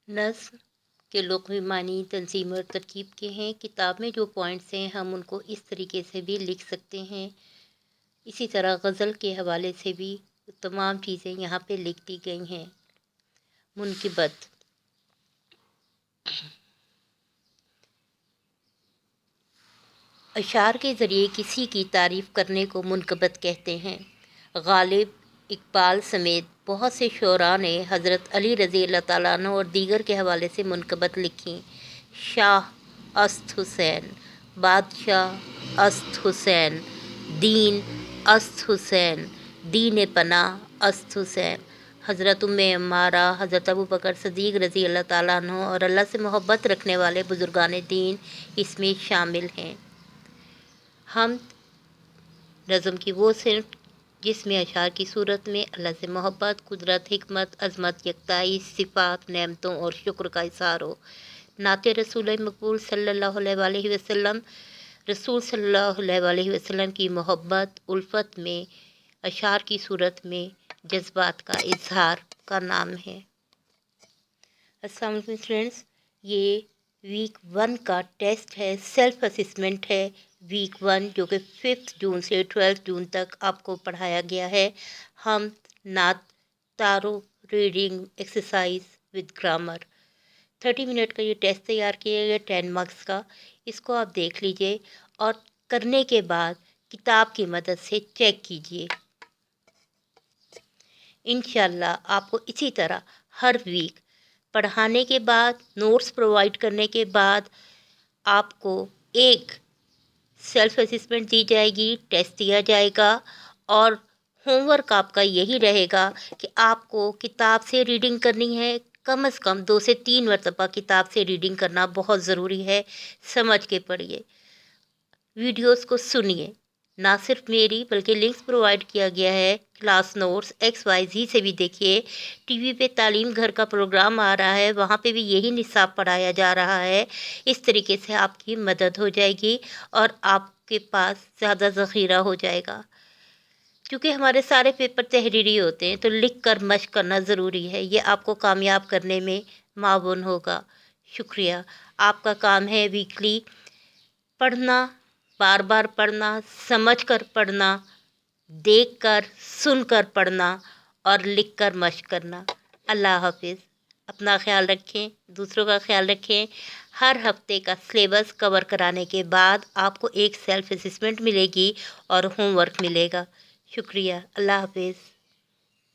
नज़्म के लुग़वी मानी, तंज़ीम और तरकीब के हैं। किताब में जो पॉइंट्स हैं हम उनको इस तरीके से भी लिख सकते हैं। इसी तरह गज़ल के हवाले से भी तमाम चीज़ें यहाँ पे लिख दी गई हैं। मुनक़िबत, अशार के ज़रिए किसी की तारीफ़ करने को मुनक़िबत कहते हैं। गालिब, इक़बाल समेत बहुत से शुअरा ने हज़रत अली रज़ी अल्लाह तआला अन्हु और दीगर के हवाले से मुनक़िबत लिखी। शाह अस्त हुसैन, बादशाह अस्त हुसैन, दीन अस्त हुसैन, दीन पनाह अस्त हुसैन, हज़रत उम्मे अम्मारा, हज़रत अबू बकर सिद्दीक़ रज़ी अल्लाह तआला अन्हु और अल्लाह से मोहब्बत रखने वाले बुज़ुर्गान दीन इसमें शामिल हैं। हम नज़्म की वो सिर्फ जिसमें अशार की सूरत में अल्लाह से मोहब्बत, कुदरत, हिकमत, अज़मत, यकताई, सिफ़ात, नेमतों और शुक्र का इज़हार हो। नाते रसूल मकबूल सल्लल्लाहु अलैहि वसल्लम, रसूल सल्लल्लाहु अलैहि वसल्लम की मोहब्बत, उल्फत में अशार की सूरत में जज्बात का इज़हार का नाम है। अस्सलाम वालेकुम फ्रेंड्स, ये वीक 1 का टेस्ट है, सेल्फ असेसमेंट है। वीक 1 जो कि 5 जून से 12 जून तक आपको पढ़ाया गया है। हम नात, तारो, reading, exercise with grammar, 30 minute का ये टेस्ट तैयार किया गया 10 मार्क्स का। इसको आप देख लीजिए और करने के बाद किताब की मदद से चेक कीजिए। इंशाल्लाह आपको इसी तरह हर वीक पढ़ाने के बाद, नोट्स प्रोवाइड करने के बाद आपको एक सेल्फ असेसमेंट दी जाएगी, टेस्ट दिया जाएगा और होमवर्क आपका यही रहेगा कि आपको किताब से रीडिंग करनी है। कम से कम 2 से 3 मरतबा किताब से रीडिंग करना बहुत ज़रूरी है। समझ के पढ़िए, वीडियोस को सुनिए। ना सिर्फ मेरी बल्कि लिंक्स प्रोवाइड किया गया है क्लास नोट्स XYZ से भी देखिए। टीवी पे तालीम घर का प्रोग्राम आ रहा है, वहाँ पे भी यही निसाब पढ़ाया जा रहा है। इस तरीके से आपकी मदद हो जाएगी और आपके पास ज़्यादा ज़ख़ीरा हो जाएगा। क्योंकि हमारे सारे पेपर तहरीरी होते हैं तो लिख कर मश्क करना ज़रूरी है। ये आपको कामयाब करने में मावन होगा। शुक्रिया। आपका काम है वीकली पढ़ना, बार बार पढ़ना, समझ कर पढ़ना, देख कर, सुन कर पढ़ना और लिख कर मश्क करना। अल्लाह हाफिज़। अपना ख्याल रखें, दूसरों का ख्याल रखें। हर हफ्ते का सिलेबस कवर कराने के बाद आपको एक सेल्फ असेसमेंट मिलेगी और होमवर्क मिलेगा। शुक्रिया। अल्लाह हाफिज़।